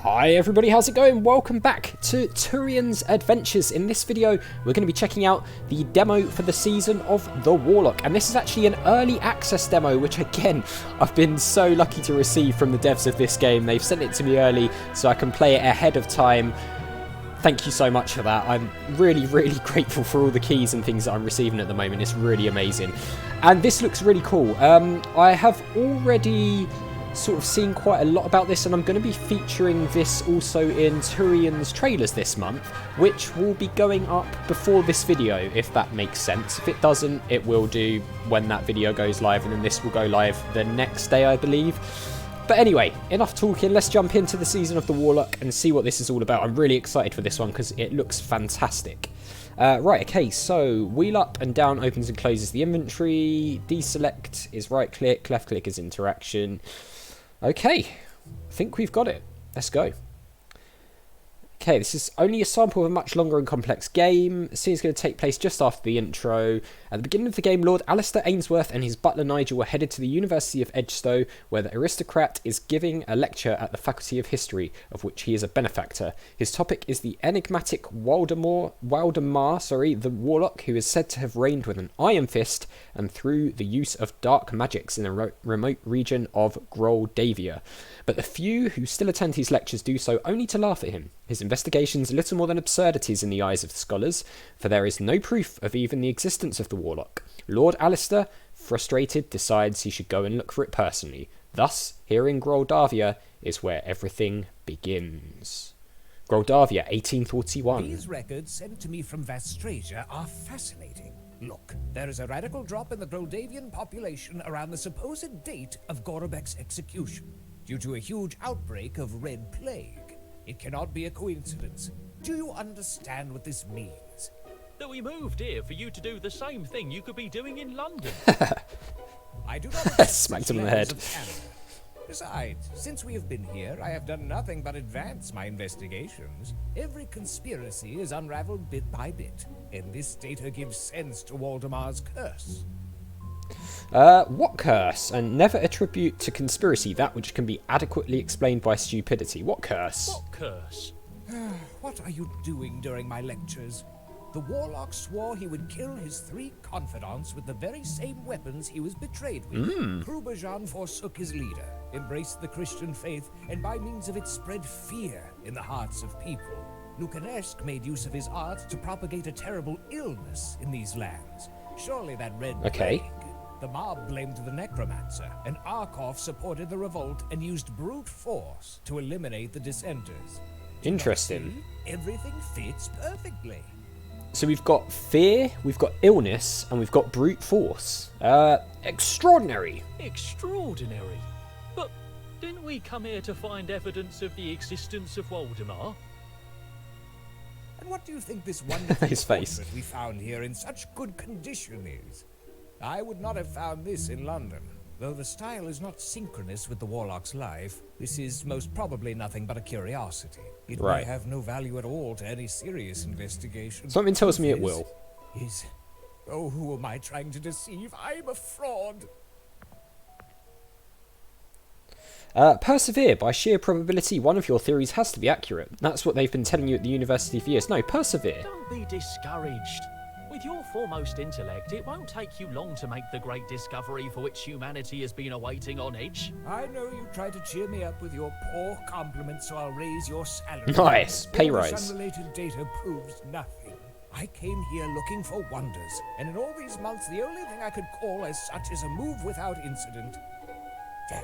Hi everybody, how's it going? Welcome back to Turian's Adventures. In this video, we're going to be checking out the demo for the season of the Warlock. And this is actually an early access demo, which again, I've been so lucky to receive from the devs of this game. They've sent it to me early so I can play it ahead of time. Thank you so much for that. I'm really grateful for all the keys and things that I'm receiving at the moment. It's really amazing. And this looks really cool. I have already sort of seen quite a lot about this, and I'm going to be featuring this also in Turian's trailers this month, which will be going up before this video, if that makes sense. If it doesn't, it will do when that video goes live, and then this will go live the next day, I believe. But anyway, enough talking, let's jump into the season of the Warlock and see what this is all about. I'm really excited for this one because it looks fantastic. Right, okay, so wheel up and down opens and closes the inventory. Deselect is right click, left click is interaction. Okay, I think we've got it. Let's go. Okay, this is only a sample of a much longer and complex game. The scene is going to take place just after the intro. At the beginning of the game, Lord Alistair Ainsworth and his butler Nigel were headed to the University of Edgestow, where the aristocrat is giving a lecture at the Faculty of History, of which he is a benefactor. His topic is the enigmatic Waldemar the Warlock, who is said to have reigned with an iron fist and through the use of dark magics in a remote region of Groldavia. But the few who still attend his lectures do so only to laugh at him. His investigations are little more than absurdities in the eyes of the scholars, for there is no proof of even the existence of the Warlock. Lord Alistair, frustrated, decides he should go and look for it personally. Thus, here in Groldavia is where everything begins. Groldavia, 1841. These records sent to me from Vastrasia are fascinating. Look, there is a radical drop in the Groldavian population around the supposed date of Gorobek's execution, due to a huge outbreak of red plague. It cannot be a coincidence. Do you understand what this means? That we moved here for you to do the same thing you could be doing in London. I do not smacked him on the head. Besides, since we have been here, I have done nothing but advance my investigations. Every conspiracy is unraveled bit by bit, and this data gives sense to Waldemar's curse. What curse? And never attribute to conspiracy that which can be adequately explained by stupidity. What curse? What curse? What are you doing during my lectures? The Warlock swore he would kill his 3 confidants with the very same weapons he was betrayed with. Kruberjan forsook his leader, embraced the Christian faith, and by means of it spread fear in the hearts of people. Lucanesque made use of his art to propagate a terrible illness in these lands. Surely that red plague. The mob blamed the necromancer, and Arkoff supported the revolt and used brute force to eliminate the dissenters. Interesting. Everything fits perfectly. So we've got fear, we've got illness, and we've got brute force. Extraordinary. Extraordinary? But didn't we come here to find evidence of the existence of Waldemar? And what do you think this wonderful His face. portrait we found here in such good condition is? I would not have found this in London. Though the style is not synchronous with the Warlock's life, this is most probably nothing but a curiosity. It may have no value at all to any serious investigation. Something tells me it will. Oh, who am I trying to deceive? I'm a fraud. Persevere. By sheer probability, one of your theories has to be accurate. That's what they've been telling you at the university for years. No, persevere. Don't be discouraged. With your foremost intellect, it won't take you long to make the great discovery for which humanity has been awaiting on edge. I know you try to cheer me up with your poor compliments, so I'll raise your salary. Nice. Pay rise. This unrelated data proves nothing. I came here looking for wonders, and in all these months, the only thing I could call as such is a move without incident. Damn.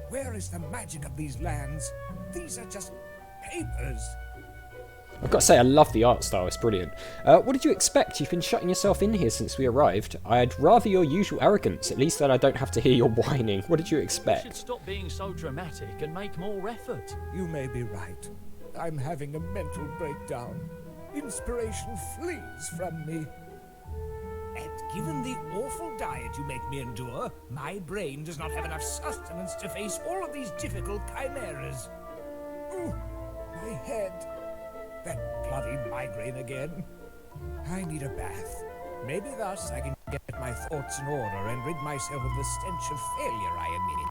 Where is the magic of these lands? These are just papers. I've got to say, I love the art style, it's brilliant. What did you expect? You've been shutting yourself in here since we arrived. I'd rather your usual arrogance, at least then I don't have to hear your whining. What did you expect? You should stop being so dramatic and make more effort. You may be right. I'm having a mental breakdown. Inspiration flees from me. And given the awful diet you make me endure, my brain does not have enough sustenance to face all of these difficult chimeras. Ooh, my head. That bloody migraine again. I need a bath. Maybe thus I can get my thoughts in order and rid myself of the stench of failure I am in.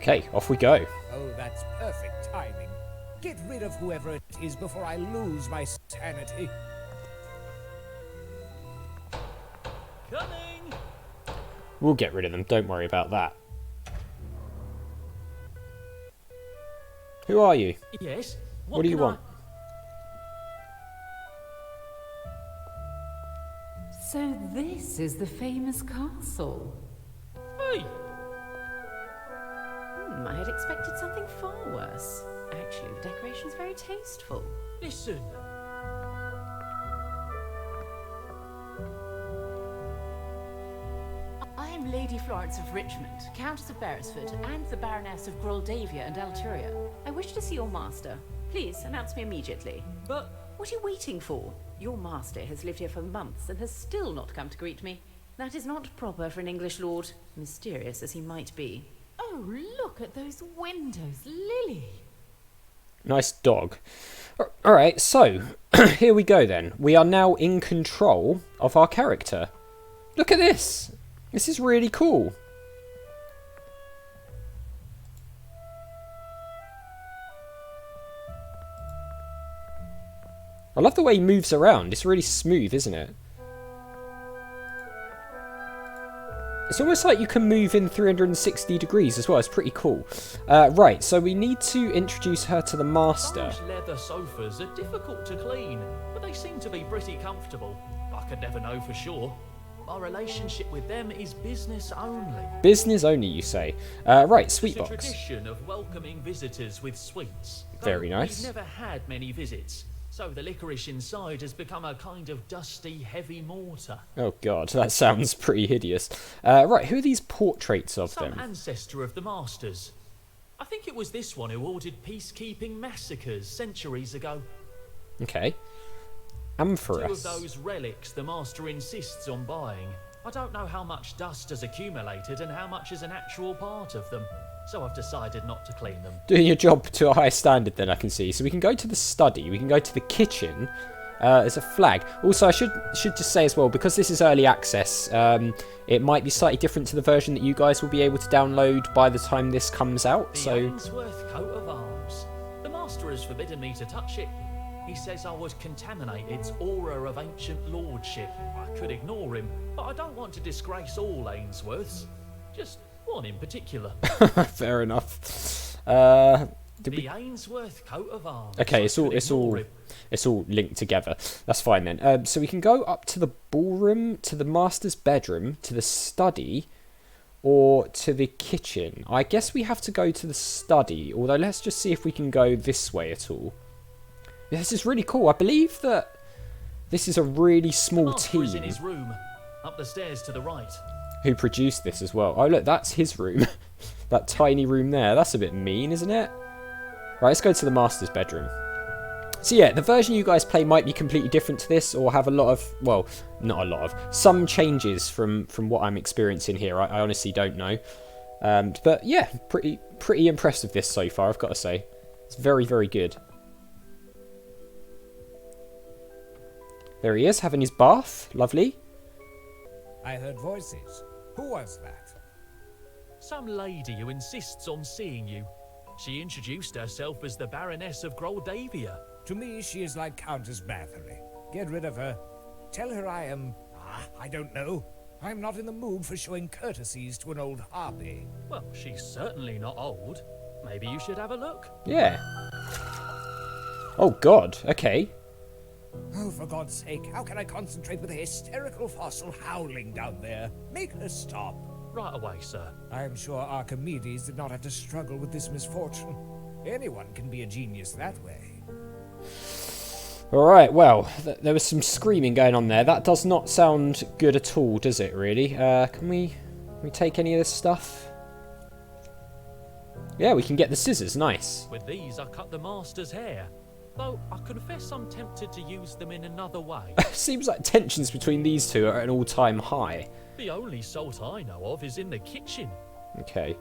Okay, off we go. Oh, that's perfect timing. Get rid of whoever it is before I lose my sanity. Coming! We'll get rid of them, don't worry about that. Who are you? Yes? What do you want? So this is the famous castle. Hey! I had expected something far worse. Actually, the decoration's very tasteful. Listen. I am Lady Florence of Richmond, Countess of Beresford, and the Baroness of Groldavia and Alturia. I wish to see your master. Please, announce me immediately. But... What are you waiting for? Your master has lived here for months and has still not come to greet me. That is not proper for an English lord, mysterious as he might be. Oh, look at those windows, Lily! Nice dog. Alright, so, here we go then. We are now in control of our character. Look at this! This is really cool. I love the way he moves around. It's really smooth, isn't it? It's almost like you can move in 360 degrees as well. It's pretty cool. Right, so we need to introduce her to the master. Those leather sofas are difficult to clean, but they seem to be pretty comfortable. I could never know for sure. My relationship with them is business only. Business only, you say? Right, sweet It's a box. tradition of welcoming visitors with sweets. Very Though nice. We've never had many visits, so the licorice inside has become a kind of dusty, heavy mortar. Oh god, that sounds pretty hideous. Right, who are these portraits of Some them? ancestor of the masters. I think it was this one who ordered peacekeeping massacres centuries ago. Okay. Two of Amphoras. those relics the master insists on buying. I don't know how much dust has accumulated and how much is an actual part of them, so I've decided not to clean them. Doing your job to a high standard then, I can see. So we can go to the study, we can go to the kitchen. There's a flag. Also, I should just say as well, because this is early access, it might be slightly different to the version that you guys will be able to download by the time this comes out. The So Ainsworth coat of arms. The master has forbidden me to touch it. He says I would contaminate its aura of ancient lordship. I could ignore him, but I don't want to disgrace all Ainsworths. Just one in particular. fair enough. The Ainsworth coat of arms. Okay, I could ignore him. it's all linked together. That's fine then. So we can go up to the ballroom, to the master's bedroom, to the study, or to the kitchen. I guess we have to go to the study, although let's just see if we can go this way at all. Yeah, this is really cool. I believe that this is a really small Master is in team his room, up the stairs to the right. who produced this as well. Oh look, that's his room. That tiny room there. That's a bit mean, isn't it? Right, let's go to the master's bedroom. So yeah, the version you guys play might be completely different to this, or have a lot of, well, not a lot of, some changes from what I'm experiencing here. I honestly don't know. But yeah, pretty impressed with this so far, I've got to say. It's very, very good. There he is, having his bath. Lovely. I heard voices. Who was that? Some lady who insists on seeing you. She introduced herself as the Baroness of Groldavia. To me, she is like Countess Bathory. Get rid of her. Tell her I am... I don't know. I'm not in the mood for showing courtesies to an old harpy. Well, she's certainly not old. Maybe you should have a look. Yeah. Oh god, okay. Oh, for God's sake, how can I concentrate with a hysterical fossil howling down there? Make her stop. Right away, sir. I am sure Archimedes did not have to struggle with this misfortune. Anyone can be a genius that way. Alright, well, there was some screaming going on there. That does not sound good at all, does it, really? Can we take any of this stuff? Yeah, we can get the scissors, nice. With these, I cut the master's hair. Though, I confess I'm tempted to use them in another way. Seems like tensions between these two are at an all-time high. The only salt I know of is in the kitchen. Okay.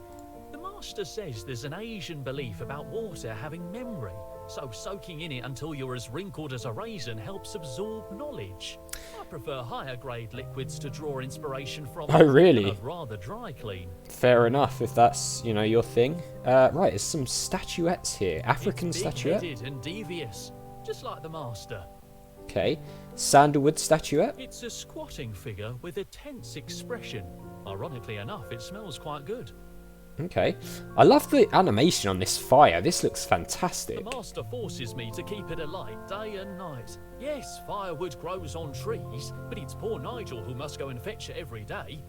The master says there's an Asian belief about water having memory, so soaking in it until you're as wrinkled as a raisin helps absorb knowledge. I prefer higher grade liquids to draw inspiration from. Oh, really? I'd rather dry clean. Fair enough, if that's, you know, your thing. Right, there's some statuettes here. African It's statuette. big-headed and devious, just like the master. Okay. Sandalwood statuette. It's a squatting figure with a tense expression. Ironically enough, it smells quite good. Okay. I love the animation on this fire. This looks fantastic. The master forces me to keep it alight day and night. Yes, firewood grows on trees, but it's poor Nigel who must go and fetch it every day.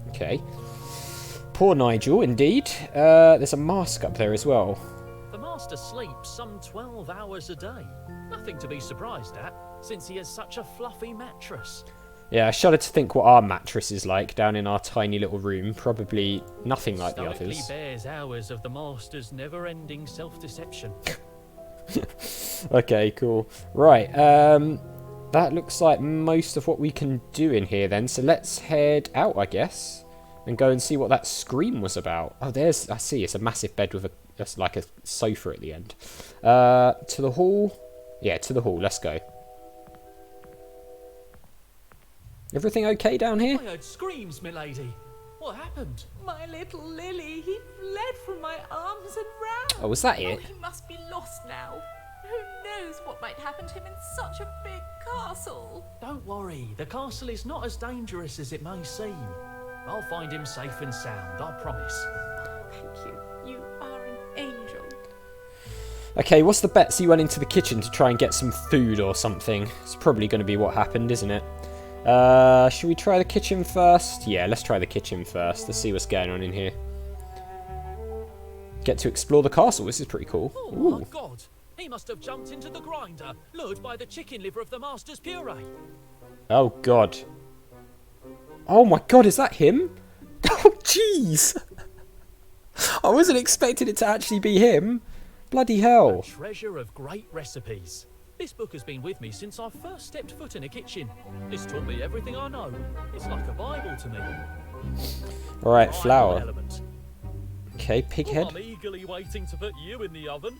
Okay. Poor Nigel, indeed. There's a mask up there as well. The master sleeps some 12 hours a day. Nothing to be surprised at, since he has such a fluffy mattress. Yeah, I shudder to think what our mattress is like down in our tiny little room. Probably nothing like the Stoically others. bears hours of the master's never-ending self-deception. Okay, cool. Right, that looks like most of what we can do in here then. So let's head out, I guess, and go and see what that scream was about. Oh, there's, I see, it's a massive bed with like a sofa at the end. To the hall? Yeah, to the hall, let's go. Everything okay down here? I heard screams, milady. What happened? My little Lily, he fled from my arms and ran. Oh, was that Oh, it? he must be lost now. Who knows what might happen to him in such a big castle? Don't worry, the castle is not as dangerous as it may seem. I'll find him safe and sound, I promise. Thank you. You are an angel. Okay, what's the bets? He went into the kitchen to try and get some food or something. It's probably going to be what happened, isn't it? Should we try the kitchen first? Yeah, let's try the kitchen first. Let's see what's going on in here. Get to explore the castle. This is pretty cool. Oh Ooh. my god! He must have jumped into the grinder, lured by the chicken liver of the master's puree. Oh, God. Oh, my God, is that him? Oh, jeez. I wasn't expecting it to actually be him. Bloody hell. Treasure of great recipes. This book has been with me since I first stepped foot in a kitchen. It's taught me everything I know. It's like a Bible to me. All right, Right flour. element. Okay, pig Oh, head. I'm eagerly waiting to put you in the oven.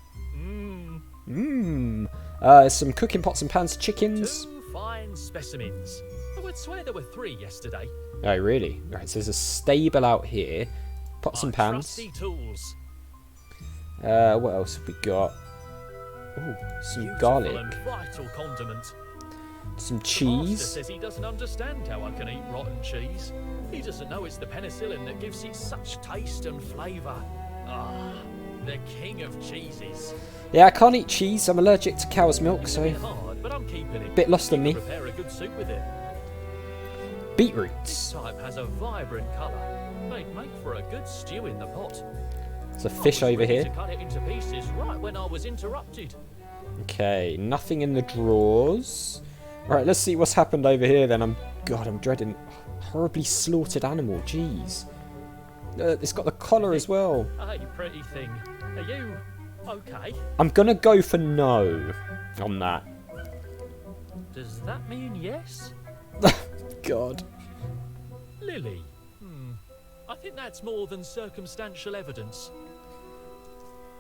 Some cooking pots and pans, chickens. 2 fine specimens. I would swear there were 3 yesterday. Oh, really? Right, so there's a stable out here. Pots and My pans. trusty tools. What else have we got? Ooh, some Beautiful garlic. and vital condiment. Some Master cheese. says he doesn't understand how I can eat rotten cheese. He doesn't know it's the penicillin that gives it such taste and flavour. Ah, the king of cheeses. Yeah, I can't eat cheese. I'm allergic to cow's milk, It's a so bit hard, but I'm keeping it. bit lost on You me. can prepare a good soup with it. Beetroots. Type has a vibrant colour. They'd make for a good stew in the pot. There's a fish I was over ready here. to cut it into pieces right when I was interrupted. Okay, nothing in the drawers. Right, let's see what's happened over here then. God, I'm dreading horribly slaughtered animal. Jeez. It's got the collar as well. Hey, pretty thing. Are you okay? I'm gonna go for no on that. Does that mean yes? God. Lily? I think that's more than circumstantial evidence.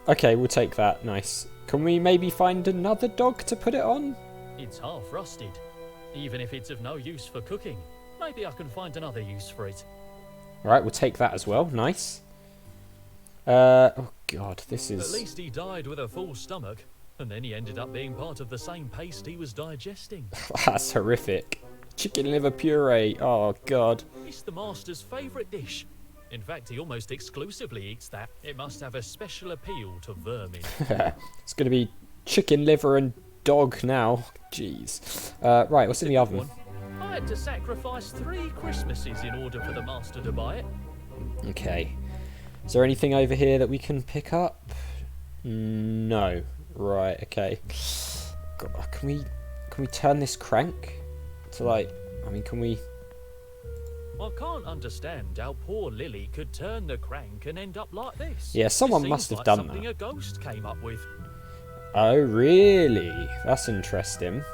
Okay, we'll take that. Nice. Can we maybe find another dog to put it on? It's half rusted. Even if it's of no use for cooking, maybe I can find another use for it. Alright, we'll take that as well. Nice. Oh god, this At is... least he died with a full stomach, and then he ended up being part of the same paste he was digesting. That's horrific. Chicken liver puree. Oh god. It's the master's favourite dish. In fact, he almost exclusively eats that. It must have a special appeal to vermin. It's gonna be chicken liver and dog now. Jeez. Right, what's in the oven? I had to sacrifice 3 Christmases in order for the master to buy it. Okay. Is there anything over here that we can pick up? No. Right, okay. God, can we turn this crank to like... I mean, can we... I can't understand how poor Lily could turn the crank and end up like this. Yeah, someone It must seems have like done something that. a ghost came up with. Oh, really? That's interesting.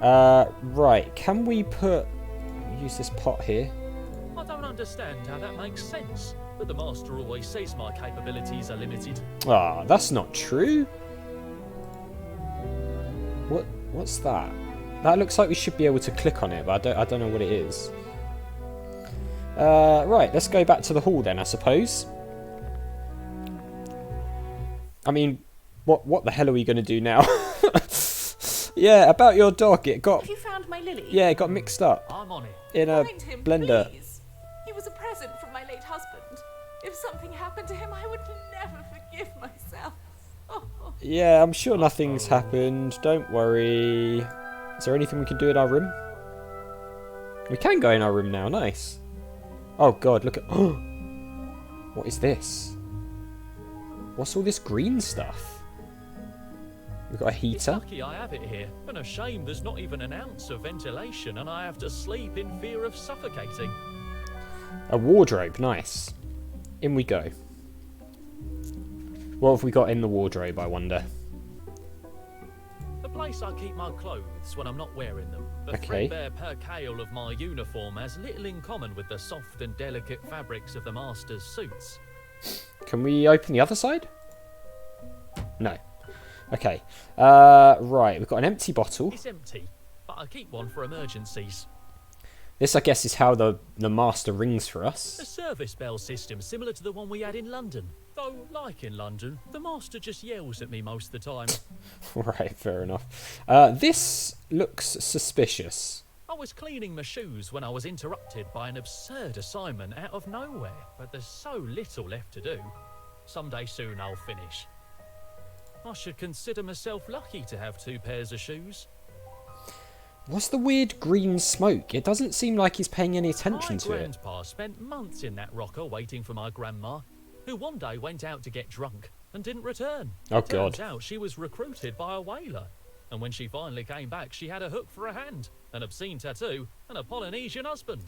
Right, can we use this pot here? I don't understand how that makes sense, but the master always says my capabilities are limited. Ah, that's not true. What's that? That looks like we should be able to click on it, but I don't know what it is. Right, let's go back to the hall then, I suppose. I mean, what the hell are we going to do now? Yeah, about your dog. It got... Have you found my Lily? Yeah, it got mixed up. I'm on it. In a Find him, blender. please. He was a present from my late husband. If something happened to him, I would never forgive myself. Yeah, I'm sure nothing's happened. Don't worry. Is there anything we can do in our room? We can go in our room now. Nice. Oh god, look at... What is this? What's all this green stuff? We've got a It's heater. lucky I have it here, and a shame there's not even an ounce of ventilation, and I have to sleep in fear of suffocating. A wardrobe. Nice. In we go. What have we got in the wardrobe, I wonder? The place I keep my clothes when I'm not wearing them. The Okay. threadbare percale of my uniform has little in common with the soft and delicate fabrics of the master's suits. Can we open the other side? No. Okay. Right, we've got an empty bottle. It's empty, but I keep one for emergencies. This, I guess, is how the master rings for A us. service bell system similar to the one we had in London. Though, like in London, the master just yells at me most of the time. Right, fair enough. This looks suspicious. I was cleaning my shoes when I was interrupted by an absurd assignment out of nowhere, but there's so little left to do. Someday soon I'll finish. I should consider myself lucky to have 2 pairs of shoes. What's the weird green smoke? It doesn't seem like he's paying any attention My to it. grandpa spent months in that rocker waiting for my grandma, who one day went out to get drunk and didn't return. Oh, God. Turns out she was recruited by a whaler, and when she finally came back, she had a hook for a hand, an obscene tattoo, and a Polynesian husband.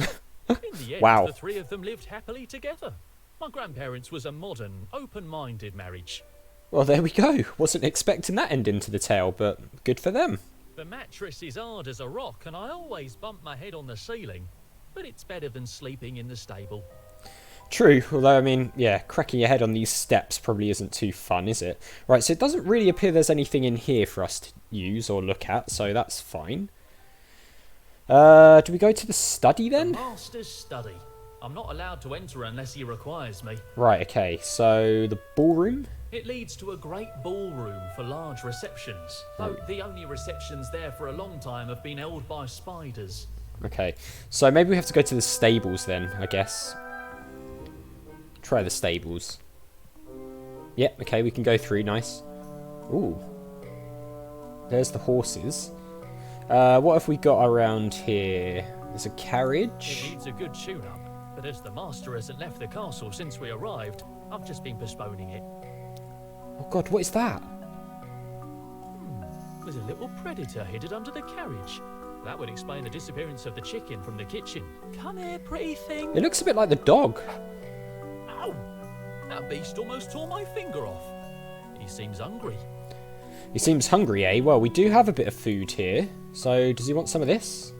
In the end, Wow. the 3 of them lived happily together. My grandparents' was a modern, open-minded marriage. Well, there we go. Wasn't expecting that ending to the tale, but good for them. The mattress is hard as a rock, and I always bump my head on the ceiling, but it's better than sleeping in the stable. True, although, I mean, yeah, cracking your head on these steps probably isn't too fun, is it? Right, so it doesn't really appear there's anything in here for us to use or look at, so that's fine. Do we go to the study then? The master's study. I'm not allowed to enter unless he requires me. Right, okay, so the ballroom? It leads to a great ballroom for large receptions, though the only receptions there for a long time have been held by spiders. Okay, so maybe we have to go to the stables then, I guess. Try the stables. Yep, okay, we can go through, nice. Ooh. There's the horses. What have we got around here? There's a It carriage. needs a good tune-up, but as the master hasn't left the castle since we arrived, I've just been postponing it. Oh god, what is that? There's a little predator hidden under the carriage. That would explain the disappearance of the chicken from the kitchen. Come here, pretty thing. It looks a bit like the dog. Ow! That beast almost tore my finger off. He seems hungry. He seems hungry, eh? Well, we do have a bit of food here. So, does he want some of this?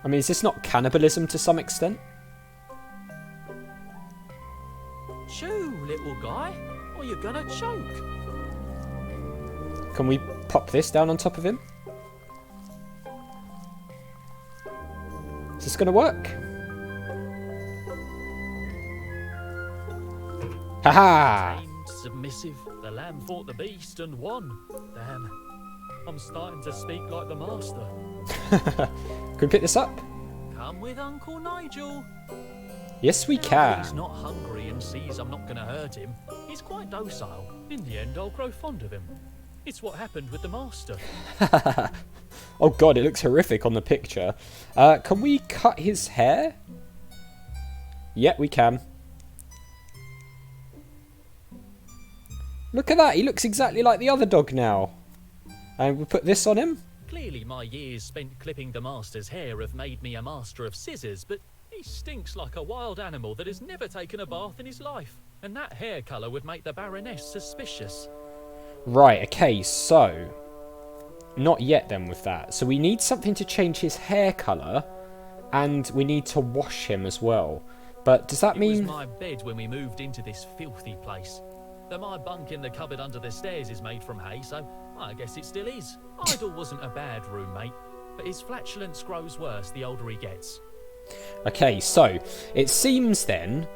I mean, is this not cannibalism to some extent? Chew, little guy, or you're gonna choke. Can we pop this down on top of him? Is this going to work? Haha! Tamed, submissive, the lamb fought the beast and won. Damn, I'm starting to speak like the master. Can we pick this up? Come with Uncle Nigel. Yes, we He's can. not hungry and sees I'm not going to hurt him. He's quite docile. In the end, I'll grow fond of him. It's what happened with the master. Oh god, it looks horrific on the picture. Can we cut his hair? Yep, we can. Look at that, he looks exactly like the other dog now. And we put this on him. Clearly, my years spent clipping the master's hair have made me a master of scissors, but he stinks like a wild animal that has never taken a bath in his life. And that hair colour would make the Baroness suspicious. Right, okay, so... Not yet then with that. So we need something to change his hair colour, and we need to wash him as well. But does that It mean... was my bed when we moved into this filthy place. Though my bunk in the cupboard under the stairs is made from hay, so I guess it still is. Idle wasn't a bad roommate, but his flatulence grows worse the older he gets. Okay, so it seems then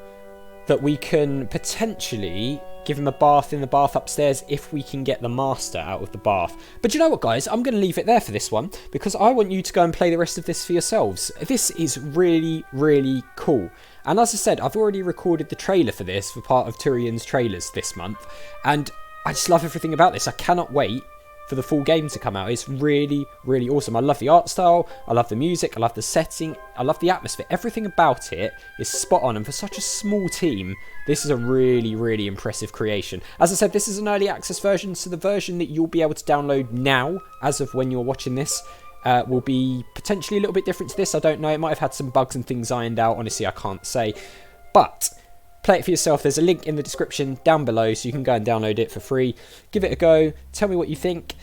that we can potentially give him a bath in the bath upstairs if we can get the master out of the bath. But you know what, guys? I'm going to leave it there for this one because I want you to go and play the rest of this for yourselves. This is really, really cool. And as I said, I've already recorded the trailer for this for part of Turian's trailers this month. And I just love everything about this. I cannot wait for the full game to come out. It's really, really awesome. I love the art style, I love the music, I love the setting, I love the atmosphere. Everything about it is spot on, and for such a small team, this is a really, really impressive creation. As I said, this is an early access version, so the version that you'll be able to download now, as of when you're watching this, will be potentially a little bit different to this. I don't know, it might have had some bugs and things ironed out, honestly I can't say. But play it for yourself. There's a link in the description down below so you can go and download it for free. Give it a go. Tell me what you think.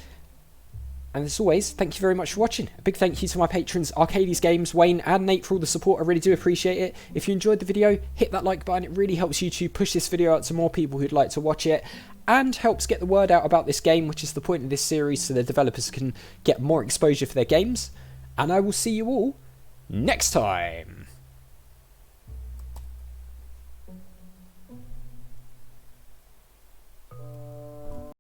And as always, thank you very much for watching. A big thank you to my patrons, Arcades Games, Wayne and Nate, for all the support. I really do appreciate it. If you enjoyed the video, hit that like button. It really helps YouTube push this video out to more people who'd like to watch it, and helps get the word out about this game, which is the point of this series, so the developers can get more exposure for their games. And I will see you all next time.